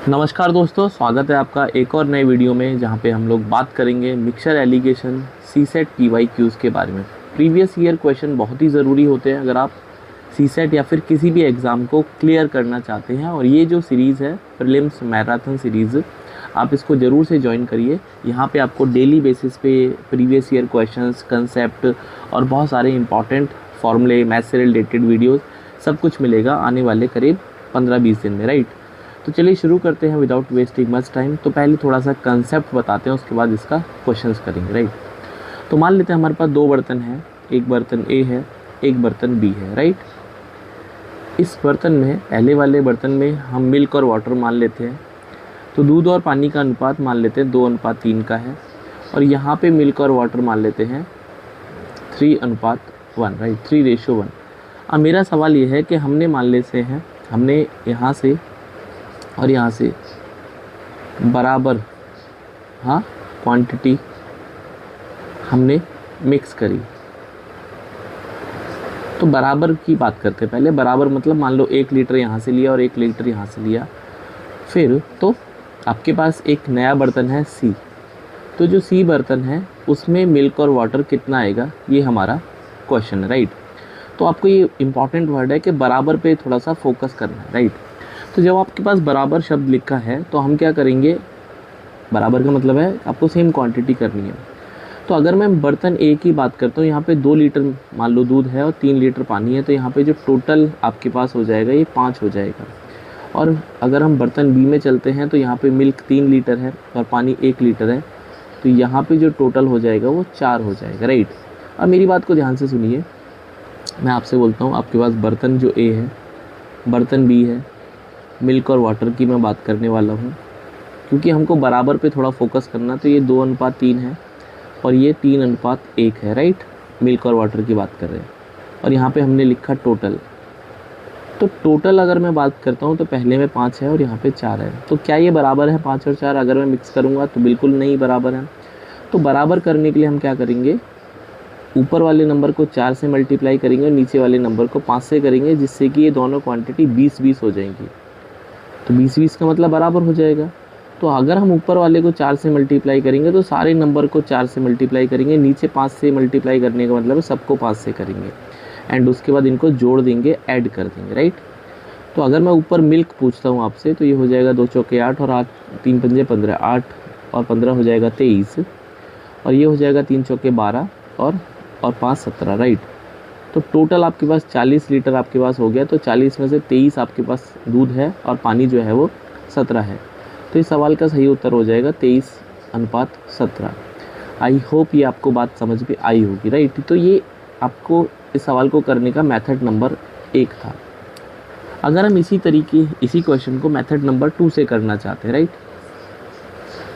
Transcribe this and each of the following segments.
नमस्कार दोस्तों, स्वागत है आपका एक और नए वीडियो में जहां पे हम लोग बात करेंगे मिक्सचर एलिगेशन सीसेट पीवाईक्यूज़ के बारे में। प्रीवियस ईयर क्वेश्चन बहुत ही ज़रूरी होते हैं अगर आप सीसेट या फिर किसी भी एग्ज़ाम को क्लियर करना चाहते हैं। और ये जो सीरीज़ है प्रीलिम्स मैराथन सीरीज़, आप इसको ज़रूर से ज्वाइन करिए। यहाँ पे आपको डेली बेसिस पे प्रीवियस ईयर क्वेश्चंस, कंसेप्ट और बहुत सारे इंपॉर्टेंट फॉर्मूले, मैथ से रिलेटेड वीडियोस सब कुछ मिलेगा आने वाले करीब 15-20 दिन में, राइट। तो चलिए शुरू करते हैं विदाउट वेस्टिंग मच टाइम। तो पहले थोड़ा सा कंसेप्ट बताते हैं, उसके बाद इसका क्वेश्चंस करेंगे, राइट। तो मान लेते हैं हमारे पास दो बर्तन हैं, एक बर्तन ए है, एक बर्तन बी है, राइट। इस बर्तन में, पहले वाले बर्तन में हम मिल्क और वाटर मान लेते हैं। तो दूध और पानी का अनुपात मान लेते हैं 2:3 का है। और यहाँ पे मिल्क और वाटर मान लेते हैं 3:1, राइट, 3:1। अब मेरा सवाल ये है कि हमने मान लेते हैं, हमने यहाँ से और यहाँ से बराबर क्वांटिटी हमने मिक्स करी। तो बराबर की बात करते हैं पहले। बराबर मतलब मान लो 1 लीटर यहाँ से लिया और 1 लीटर यहाँ से लिया। फिर तो आपके पास एक नया बर्तन है सी। तो जो सी बर्तन है उसमें मिल्क और वाटर कितना आएगा, ये हमारा क्वेश्चन है, राइट। तो आपको ये इम्पॉर्टेंट वर्ड है कि बराबर पे थोड़ा सा फोकस करना है, राइट। तो जब आपके पास बराबर शब्द लिखा है तो हम क्या करेंगे, बराबर का मतलब है आपको सेम क्वांटिटी करनी है। तो अगर मैं बर्तन ए की बात करता हूँ, यहाँ पे 2 लीटर मान लो दूध है और 3 लीटर पानी है। तो यहाँ पे जो टोटल आपके पास हो जाएगा ये 5 हो जाएगा। और अगर हम बर्तन बी में चलते हैं तो यहाँ पे मिल्क 3 लीटर है और पानी 1 लीटर है। तो यहाँ पे जो टोटल हो जाएगा वो 4 हो जाएगा, राइट। अब मेरी बात को ध्यान से सुनिए, मैं आपसे बोलता हूँ आपके पास बर्तन जो ए है, बर्तन बी है, मिल्क और वाटर की मैं बात करने वाला हूँ क्योंकि हमको बराबर पे थोड़ा फोकस करना। तो ये 2:3 है और ये 3:1 है, राइट। मिल्क और वाटर की बात कर रहे हैं और यहाँ पे हमने लिखा टोटल। तो टोटल अगर मैं बात करता हूँ तो पहले में 5 है और यहाँ पे 4 है। तो क्या ये बराबर है 5 और 4? अगर मैं मिक्स करूँगा तो बिल्कुल नहीं बराबर है। तो बराबर करने के लिए हम क्या करेंगे, ऊपर वाले नंबर को 4 से मल्टीप्लाई करेंगे और नीचे वाले नंबर को 5 से करेंगे, जिससे कि ये दोनों क्वांटिटी 20-20 हो जाएंगी। तो 20-20 का मतलब बराबर हो जाएगा। तो अगर हम ऊपर वाले को 4 से मल्टीप्लाई करेंगे तो सारे नंबर को 4 से मल्टीप्लाई करेंगे, नीचे 5 से मल्टीप्लाई करने का मतलब है सबको 5 से करेंगे एंड उसके बाद इनको जोड़ देंगे, ऐड कर देंगे, राइट। तो अगर मैं ऊपर मिल्क पूछता हूँ आपसे तो ये हो जाएगा 2 चौके 8 और 8 3 पंजे 15, 8 और 15 हो जाएगा 23 और ये हो जाएगा 3 चौके 12 और 5 17, राइट। तो टोटल आपके पास 40 लीटर आपके पास हो गया। तो 40 में से 23 आपके पास दूध है और पानी जो है वो 17 है। तो इस सवाल का सही उत्तर हो जाएगा 23:17। आई होप ये आपको बात समझ में आई होगी, राइट। तो ये आपको इस सवाल को करने का मेथड नंबर 1 था। अगर हम इसी क्वेश्चन को मेथड नंबर 2 से करना चाहते हैं, राइट।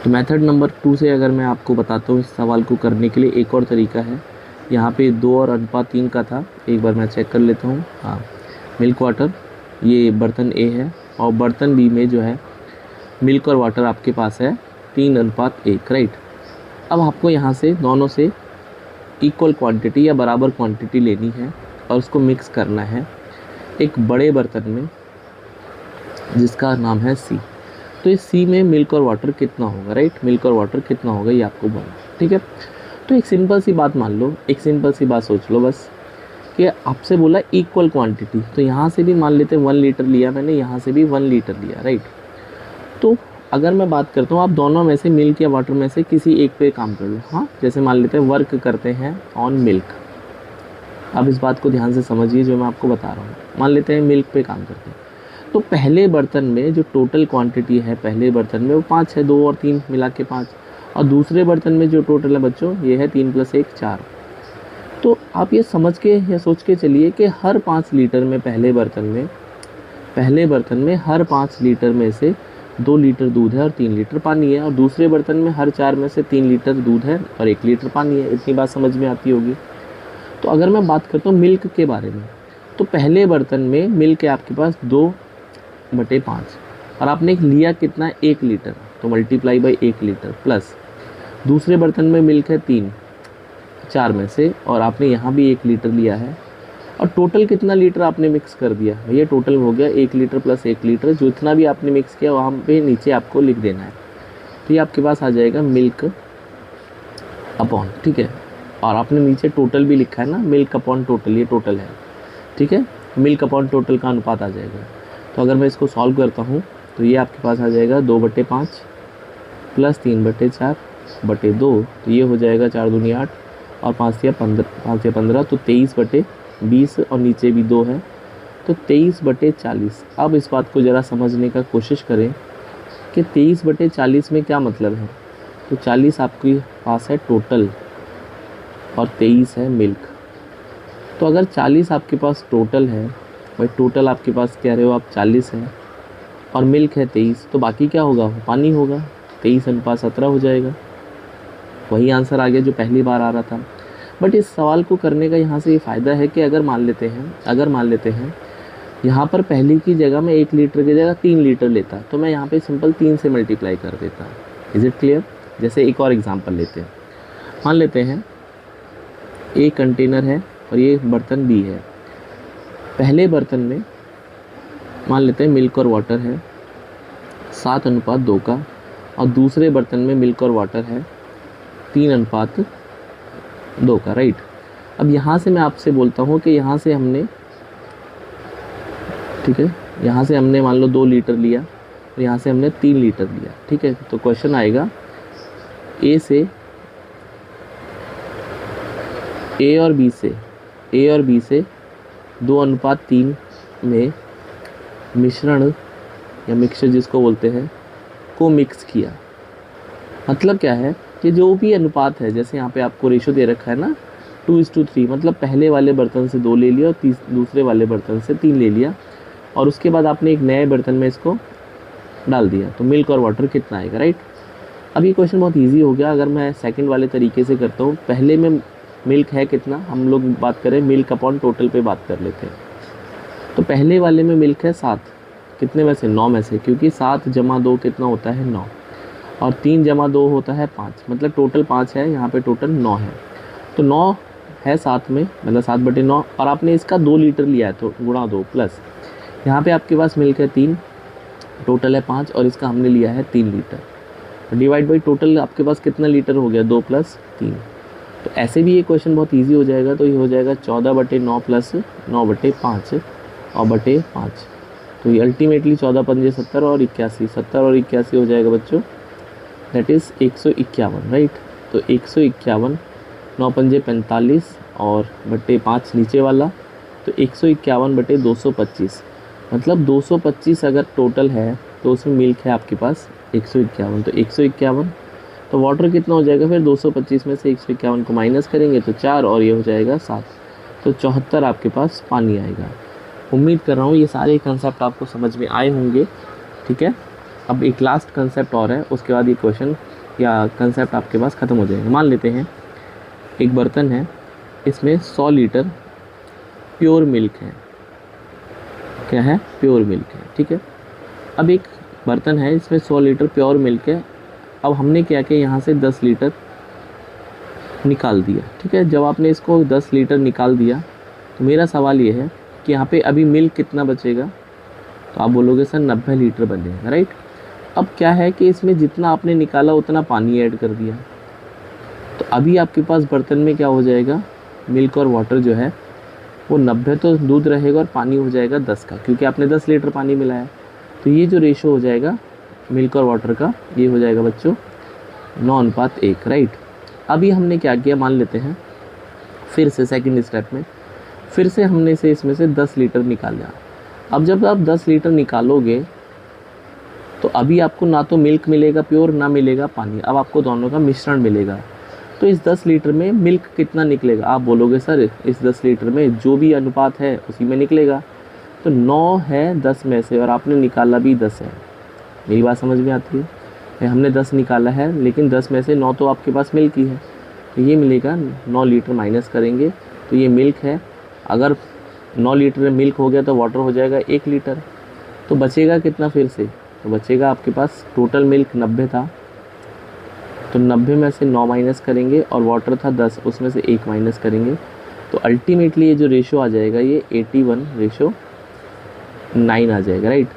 तो मेथड नंबर 2 से अगर मैं आपको बताता हूँ इस सवाल को करने के लिए एक और तरीका है। यहाँ पे 2:3 का था, एक बार मैं चेक कर लेता हूँ। हाँ, मिल्क वाटर, ये बर्तन ए है और बर्तन बी में जो है मिल्क और वाटर आपके पास है 3:1, राइट। अब आपको यहाँ से दोनों से इक्वल क्वांटिटी या बराबर क्वांटिटी लेनी है और उसको मिक्स करना है एक बड़े बर्तन में जिसका नाम है सी। तो इस सी में मिल्क और वाटर कितना होगा, राइट। मिल्क और वाटर कितना होगा ये आपको बोलना, ठीक है। तो एक सिंपल सी बात मान लो, एक सिंपल सी बात सोच लो बस, कि आपसे बोला इक्वल क्वांटिटी। तो यहाँ से भी मान लेते हैं 1 लीटर लिया मैंने, यहाँ से भी 1 लीटर लिया, राइट। तो अगर मैं बात करता हूँ, आप दोनों में से मिल्क या वाटर में से किसी एक पे काम कर लो। हाँ, जैसे मान लेते हैं वर्क करते हैं ऑन मिल्क। अब इस बात को ध्यान से समझिए जो मैं आपको बता रहा हूँ। मान लेते हैं मिल्क पे काम करते हैं। तो पहले बर्तन में जो टोटल क्वांटिटी है पहले बर्तन में वो 5 है, 2 और 3 मिला के 5। और दूसरे बर्तन में जो टोटल है बच्चों ये है 3 + 1 4। तो आप ये समझ के या सोच के चलिए कि हर 5 लीटर में पहले बर्तन में हर 5 लीटर में से 2 लीटर दूध है और 3 लीटर पानी है। और दूसरे बर्तन में हर 4 में से 3 लीटर दूध है और 1 लीटर पानी है। इतनी बात समझ में आती होगी। तो अगर मैं बात करता हूँ मिल्क के बारे में, तो पहले बर्तन में मिल्क है आपके पास 2/5 और आपने लिया कितना, 1 लीटर। तो मल्टीप्लाई बाई 1 लीटर प्लस दूसरे बर्तन में मिल्क है 3 4 में से और आपने यहाँ भी 1 लीटर लिया है और टोटल कितना लीटर आपने मिक्स कर दिया भैया, टोटल हो गया 1 लीटर प्लस 1 लीटर, जो इतना भी आपने मिक्स किया वहाँ पे नीचे आपको लिख देना है। तो ये आपके पास आ जाएगा मिल्क अपॉन, ठीक है, और आपने नीचे टोटल भी लिखा है ना, मिल्क अपॉन टोटल, ये टोटल है, ठीक है, मिल्क अपॉन टोटल का अनुपात आ जाएगा। तो अगर मैं इसको सॉल्व करता हूँ तो ये आपके पास आ जाएगा 2/5 प्लस 3/4 बटे 2, तो ये हो जाएगा 4 दूनी 8 और 5 या 15, तो 23/20 और नीचे भी 2 है, तो 23/40। अब इस बात को ज़रा समझने का कोशिश करें कि 23/40 में क्या मतलब है। तो 40 आपके पास है टोटल और 23 है मिल्क। तो अगर 40 आपके पास टोटल है, भाई टोटल आपके पास कह रहे हो आप 40 है और मिल्क है 23, तो बाकी क्या होगा, पानी होगा, 23:17 हो जाएगा। वही आंसर आ गया जो पहली बार आ रहा था। बट इस सवाल को करने का यहाँ से ये फ़ायदा है कि अगर मान लेते हैं यहाँ पर पहली की जगह में 1 लीटर की जगह 3 लीटर लेता, तो मैं यहाँ पे सिंपल 3 से मल्टीप्लाई कर देता। Is it clear? जैसे एक और एग्जांपल लेते हैं, मान लेते हैं एक कंटेनर है और ये बर्तन भी है। पहले बर्तन में मान लेते हैं मिल्क और वाटर है 7:2 का, और दूसरे बर्तन में मिल्क और वाटर है 3:2 का, राइट। अब यहाँ से मैं आपसे बोलता हूँ कि यहाँ से हमने, ठीक है, यहाँ से हमने मान लो 2 लीटर लिया और यहाँ से हमने 3 लीटर लिया, ठीक है। तो क्वेश्चन आएगा ए और बी से 2:3 में मिश्रण या मिक्सचर जिसको बोलते हैं को मिक्स किया। मतलब क्या है कि जो भी अनुपात है, जैसे यहाँ पे आपको रेशो दे रखा है ना 2:3, मतलब पहले वाले बर्तन से 2 ले लिया और दूसरे वाले बर्तन से 3 ले लिया, और उसके बाद आपने एक नए बर्तन में इसको डाल दिया, तो मिल्क और वाटर कितना आएगा, राइट। अब ये क्वेश्चन बहुत इजी हो गया। अगर मैं सेकंड वाले तरीके से करता हूँ, पहले में मिल्क है कितना, हम लोग बात करें मिल्क अपॉन टोटल पे बात कर लेते हैं। तो पहले वाले में मिल्क है 7, कितने में से, 9 में से, क्योंकि 7 + 2 कितना होता है 9, और 3 + 2 होता है 5, मतलब टोटल 5 है, यहाँ पे टोटल 9 है। तो 9 है 7 में, मतलब 7/9, और आपने इसका 2 लीटर लिया है तो गुणा 2 प्लस यहाँ पे आपके पास मिल्क है 3, टोटल है 5, और इसका हमने लिया है 3 लीटर, तो डिवाइड बाई टोटल आपके पास कितना लीटर हो गया, 2 + 3। तो ऐसे भी ये क्वेश्चन बहुत इजी हो जाएगा। तो ये हो जाएगा 14/9 प्लस 9/5 और बटे 5, तो ये अल्टीमेटली 14×5 = 70 और 81, 70 और 81 हो जाएगा बच्चों, दैट इज़ 151, राइट। तो 151, 9×5 = 45 और बटे 5 नीचे वाला, तो 151/225, मतलब 225 अगर टोटल है तो उसमें मिल्क है आपके पास 151, तो 151, तो वाटर कितना हो जाएगा फिर, 225 में से 151 को माइनस करेंगे तो 4, और ये हो जाएगा 7, तो 74 आपके पास पानी आएगा। उम्मीद कर रहा हूँ ये सारे कंसेप्ट आपको समझ में आए होंगे, ठीक है। अब एक लास्ट कंसेप्ट और है, उसके बाद ये क्वेश्चन या कंसेप्ट आपके पास ख़त्म हो जाएगा। मान लेते हैं एक बर्तन है, इसमें 100 लीटर प्योर मिल्क है, क्या है, प्योर मिल्क है, ठीक है। अब एक बर्तन है, इसमें 100 लीटर प्योर मिल्क है। अब हमने क्या किया, यहाँ से 10 लीटर निकाल दिया, ठीक है। जब आपने इसको 10 लीटर निकाल दिया, तो मेरा सवाल ये है कि यहाँ पे अभी मिल्क कितना बचेगा, तो आप बोलोगे सर 90 लीटर बनेगा, राइट। अब क्या है कि इसमें जितना आपने निकाला उतना पानी ऐड कर दिया, तो अभी आपके पास बर्तन में क्या हो जाएगा, मिल्क और वाटर जो है वो 90 तो दूध रहेगा और पानी हो जाएगा 10 का, क्योंकि आपने 10 लीटर पानी मिलाया। तो ये जो रेशो हो जाएगा मिल्क और वाटर का, ये हो जाएगा बच्चों 9:1, राइट। अभी हमने क्या किया, मान लेते हैं फिर से सेकंड स्टेप में फिर से हमने से इसमें से 10 लीटर निकाला। अब जब आप 10 लीटर निकालोगे तो अभी आपको ना तो मिल्क मिलेगा प्योर, ना मिलेगा पानी, अब आपको दोनों का मिश्रण मिलेगा। तो इस 10 लीटर में मिल्क कितना निकलेगा, आप बोलोगे सर इस 10 लीटर में जो भी अनुपात है उसी में निकलेगा। तो 9 है 10 में से, और आपने निकाला भी 10 है। मेरी बात समझ में आती है, हमने 10 निकाला है लेकिन 10 में से 9 तो आपके पास मिल्क ही है, तो ये मिलेगा 9 लीटर माइनस करेंगे तो ये मिल्क है। अगर 9 लीटर मिल्क हो गया तो वाटर हो जाएगा 1 लीटर, तो बचेगा कितना फिर से, तो बचेगा आपके पास टोटल मिल्क 90 था, तो 90 में से 9 माइनस करेंगे, और वाटर था 10, उसमें से 1 माइनस करेंगे तो अल्टीमेटली ये जो रेशो आ जाएगा ये 81:9 आ जाएगा, राइट।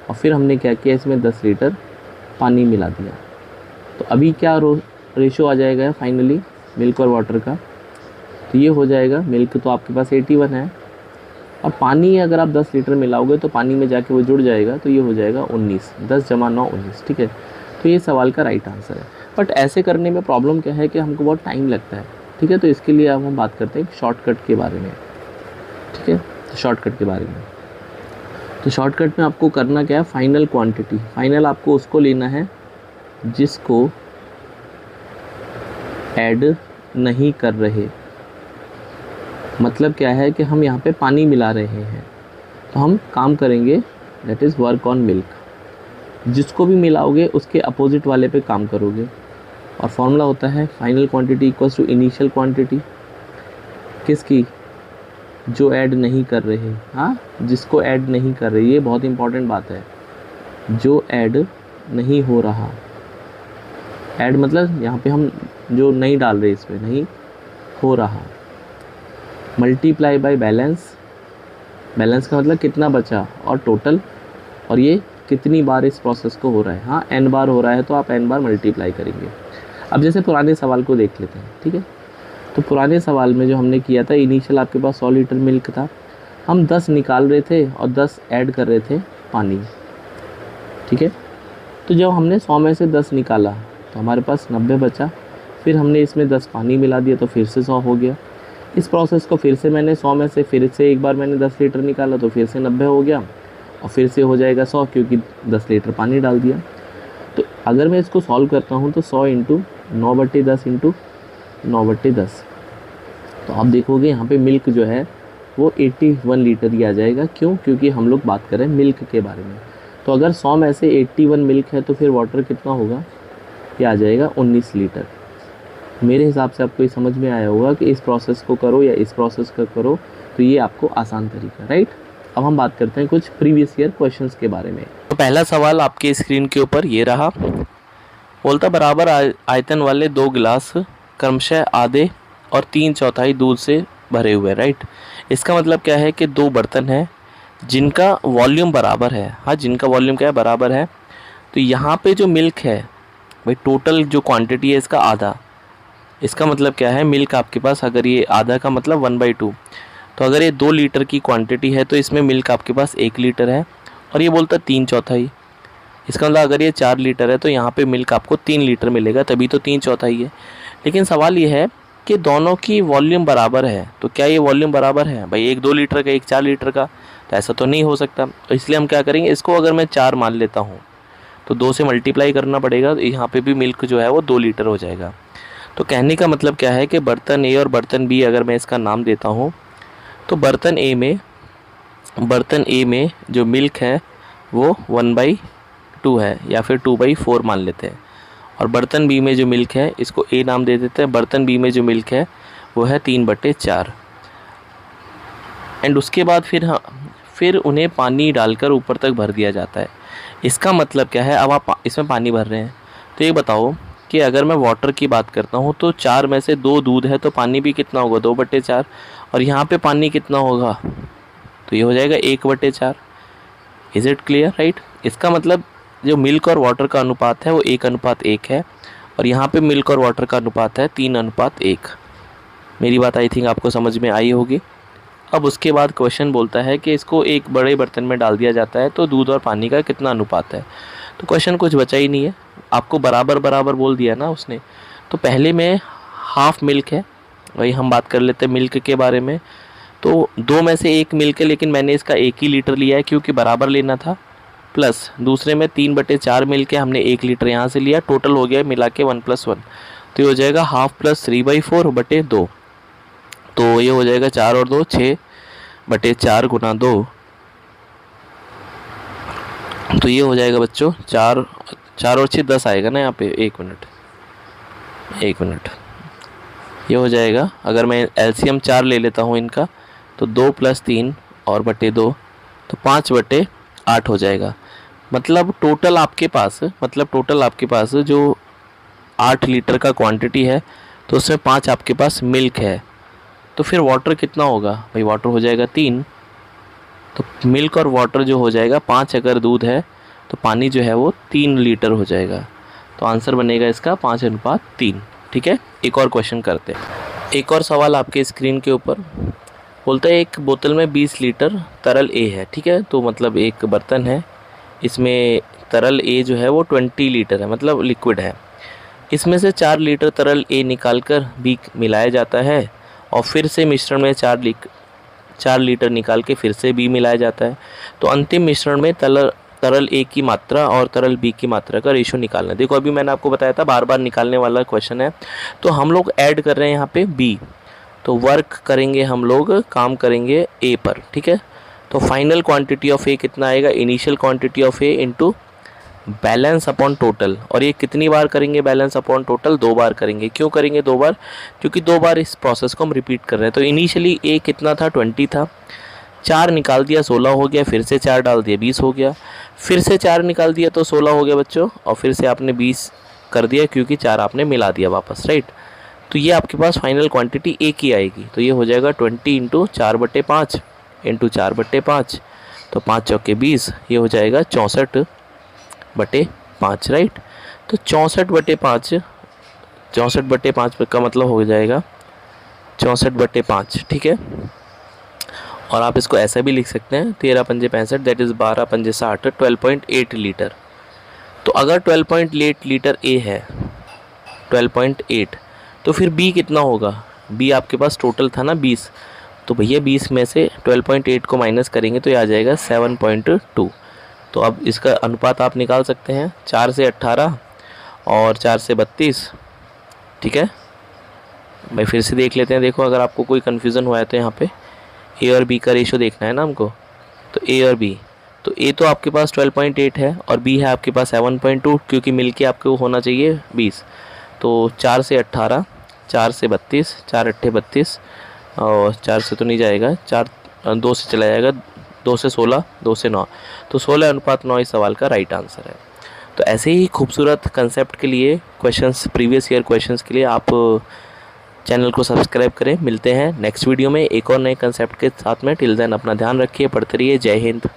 और फिर हमने क्या किया, इसमें 10 लीटर पानी मिला दिया। तो अभी क्या रेशो आ जाएगा फाइनली मिल्क और वाटर का, तो ये हो जाएगा, मिल्क तो आपके पास 81 है और पानी अगर आप 10 लीटर मिलाओगे तो पानी में जाके वो जुड़ जाएगा, तो ये हो जाएगा 19, 10 × 9 19, ठीक है। तो ये सवाल का राइट आंसर है। बट ऐसे करने में प्रॉब्लम क्या है कि हमको बहुत टाइम लगता है, ठीक है। तो इसके लिए अब हम बात करते हैं शॉर्टकट के बारे में, ठीक है। तो शॉर्टकट के बारे में, तो शॉर्टकट में आपको करना क्या है, फाइनल क्वांटिटी, फाइनल आपको उसको लेना है जिसको ऐड नहीं कर रहे। मतलब क्या है कि हम यहाँ पे पानी मिला रहे हैं, तो हम काम करेंगे that is work on milk. जिसको भी मिलाओगे उसके अपोजिट वाले पे काम करोगे। और फॉर्मूला होता है final quantity equals to initial quantity, किसकी, जो ऐड नहीं कर रहे, हाँ, जिसको ऐड नहीं कर रहे, ये बहुत इंपॉर्टेंट बात है, जो ऐड नहीं हो रहा। ऐड मतलब यहाँ पे हम जो नहीं डाल रहे, इसमें नहीं हो रहा, मल्टीप्लाई बाय बैलेंस, बैलेंस का मतलब कितना बचा, और टोटल, और ये कितनी बार इस प्रोसेस को हो रहा है, हाँ n बार हो रहा है तो आप n बार मल्टीप्लाई करेंगे। अब जैसे पुराने सवाल को देख लेते हैं, ठीक है। तो पुराने सवाल में जो हमने किया था, इनिशियल आपके पास 100 लीटर मिल्क था, हम 10 निकाल रहे थे और 10 ऐड कर रहे थे पानी, ठीक है। तो जब हमने 100 में से 10 निकाला तो हमारे पास 90 बचा, फिर हमने इसमें 10 पानी मिला दिया तो फिर से 100 हो गया। इस प्रोसेस को फिर से मैंने 100 में से फिर से एक बार मैंने 10 लीटर निकाला तो फिर से 90 हो गया और फिर से हो जाएगा 100 क्योंकि 10 लीटर पानी डाल दिया। तो अगर मैं इसको सॉल्व करता हूँ तो 100 × 9/10 × 9/10, तो आप देखोगे यहाँ पे मिल्क जो है वो 81 लीटर ही आ जाएगा। क्यों? क्योंकि हम लोग बात कर रहे हैं मिल्क के बारे में। तो अगर 100 में से 81 मिल्क है तो फिर वाटर कितना होगा, ये आ जाएगा 19 लीटर। मेरे हिसाब से आपको ये समझ में आया होगा कि इस प्रोसेस को करो या इस प्रोसेस को करो, तो ये आपको आसान तरीका, राइट। अब हम बात करते हैं कुछ प्रीवियस ईयर क्वेश्चंस के बारे में। तो पहला सवाल आपके स्क्रीन के ऊपर ये रहा, बोलता बराबर आयतन वाले 2 गिलास क्रमशः आधे और 3/4 दूध से भरे हुए, राइट। इसका मतलब क्या है कि 2 बर्तन हैं जिनका वॉल्यूम बराबर है, हाँ, जिनका वॉल्यूम क्या है, बराबर है। तो यहाँ पे जो मिल्क है भाई, टोटल जो क्वांटिटी है इसका आधा। इसका मतलब क्या है, मिल्क आपके पास, अगर ये आधा का मतलब 1/2, तो अगर ये 2 लीटर की क्वांटिटी है तो इसमें मिल्क आपके पास 1 लीटर है, और ये बोलता 3/4। इसका मतलब अगर ये 4 लीटर है तो यहाँ पे मिल्क आपको 3 लीटर मिलेगा, तभी तो 3/4 है। लेकिन सवाल ये है कि दोनों की वॉल्यूम बराबर है, तो क्या ये वॉल्यूम बराबर है भाई, एक 2 लीटर का एक 4 लीटर का, तो ऐसा तो नहीं हो सकता। तो इसलिए हम क्या करेंगे, इसको अगर मैं 4 मान लेता हूँ तो 2 से मल्टीप्लाई करना पड़ेगा, तो यहाँ पे भी मिल्क जो है वो 2 लीटर हो जाएगा। तो कहने का मतलब क्या है कि बर्तन ए और बर्तन बी अगर मैं इसका नाम देता हूँ, तो बर्तन ए में जो मिल्क है वो 1/2 है या फिर 2/4 मान लेते हैं, और बर्तन बी में जो मिल्क है इसको ए नाम दे देते हैं। बर्तन बी में जो मिल्क है वो है 3/4। एंड उसके बाद फिर उन्हें पानी डालकर ऊपर तक भर दिया जाता है। इसका मतलब क्या है, अब आप इसमें पानी भर रहे हैं, तो ये बताओ कि अगर मैं वाटर की बात करता हूँ तो 4 में से 2 दूध है, तो पानी भी कितना होगा, 2/4, और यहाँ पे पानी कितना होगा, तो ये हो जाएगा 1/4। Is it clear, right. इसका मतलब जो मिल्क और वाटर का अनुपात है वो 1:1 है, और यहाँ पे मिल्क और वाटर का अनुपात है 3:1। मेरी बात आई थिंक आपको समझ में आई होगी। अब उसके बाद क्वेश्चन बोलता है कि इसको एक बड़े बर्तन में डाल दिया जाता है तो दूध और पानी का कितना अनुपात है। तो क्वेश्चन कुछ बचा ही नहीं है, आपको बराबर बराबर बोल दिया ना उसने। तो पहले में हाफ मिल्क है, वही हम बात कर लेते हैं मिल्क के बारे में। तो 2 में से 1 मिल्क है, लेकिन मैंने इसका 1 ही लीटर लिया है क्योंकि बराबर लेना था। प्लस दूसरे में 3/4 मिल्क है, हमने 1 लीटर यहाँ से लिया, टोटल हो गया मिला के 1 + 1, तो ये हो जाएगा हाफ प्लस 3/4/2। तो ये हो जाएगा 4 और 2 6/4 × 2। तो ये हो जाएगा बच्चों 4 और 6 10 आएगा ना यहाँ पे, एक मिनट, ये हो जाएगा। अगर मैं एलसीएम 4 ले लेता हूँ इनका, तो 2 + 3 और /2, तो 5/8 हो जाएगा। मतलब टोटल आपके पास जो 8 लीटर का क्वांटिटी है, तो उसमें 5 आपके पास मिल्क है, तो फिर वाटर कितना होगा भाई, वाटर हो जाएगा 3, तो मिल्क और वाटर जो हो जाएगा 5, अगर दूध है तो पानी जो है वो 3 लीटर हो जाएगा। तो आंसर बनेगा इसका 5:3। ठीक है, एक और क्वेश्चन करते हैं। एक और सवाल आपके स्क्रीन के ऊपर बोलता है एक बोतल में 20 लीटर तरल ए है। ठीक है, तो मतलब एक बर्तन है, इसमें तरल ए जो है वो 20 लीटर है, मतलब लिक्विड है। इसमें से 4 लीटर तरल ए निकालकर बी मिलाया जाता है और फिर से मिश्रण में 4 लीटर निकाल के फिर से बी मिलाया जाता है। तो अंतिम मिश्रण में तरल ए की मात्रा और तरल बी की मात्रा का रेशो निकालना है। देखो अभी मैंने आपको बताया था बार बार निकालने वाला क्वेश्चन है। तो हम लोग ऐड कर रहे हैं यहाँ पे बी, तो वर्क करेंगे हम लोग, काम करेंगे ए पर। ठीक है, तो फाइनल क्वांटिटी ऑफ ए कितना आएगा, initial quantity of A into balance upon total. और ये कितनी बार करेंगे बैलेंस अपॉन टोटल, 2 बार करेंगे। क्यों करेंगे 2 बार, क्योंकि 2 बार इस प्रोसेस को हम रिपीट कर रहे हैं। तो इनिशियली ए कितना था, 20 था, 4 निकाल दिया 16 हो गया, फिर से 4 डाल दिया 20 हो गया, फिर से 4 निकाल दिया तो 16 हो गया बच्चों, और फिर से आपने 20 कर दिया क्योंकि 4 आपने मिला दिया वापस, राइट। तो ये आपके पास फाइनल क्वांटिटी ए की आएगी। तो ये हो जाएगा 20 इंटू 4/5 इंटू 4/5, तो 5 चौके 20, ये हो जाएगा 64/5, राइट। तो 64/5, 64/5 का मतलब हो जाएगा 64/5। ठीक है, और आप इसको ऐसा भी लिख सकते हैं 13×5 65, दैट इज़ 12×5 60, 12.8 लीटर। तो अगर 12.8 लीटर ए है, 12.8, तो फिर बी कितना होगा, बी आपके पास टोटल था ना 20, तो भैया 20 में से 12.8 को माइनस करेंगे तो ये आ जाएगा 7.2। तो अब इसका अनुपात आप निकाल सकते हैं, 4 से 18 और 4 से 32। ठीक है भाई, फिर से देख लेते हैं। देखो अगर आपको कोई कन्फ्यूज़न हुआ है तो यहाँ पे ए और बी का रेशो देखना है ना हमको। तो ए और बी, तो ए तो आपके पास 12.8 है और बी है आपके पास 7.2, क्योंकि मिलके आपको होना चाहिए 20। तो 4 से 18, 4 से 32, 4 अट्ठे 32, और 4 से तो नहीं जाएगा, 4 2 से चला जाएगा, 2 से 16, 2 से 9, तो 16:9 इस सवाल का राइट आंसर है। तो ऐसे ही खूबसूरत कंसेप्ट के लिए क्वेश्चंस, प्रीवियस ईयर क्वेश्चंस के लिए आप चैनल को सब्सक्राइब करें। मिलते हैं नेक्स्ट वीडियो में एक और नए कंसेप्ट के साथ में। टिल देन अपना ध्यान रखिए, पढ़ते रहिए। जय हिंद।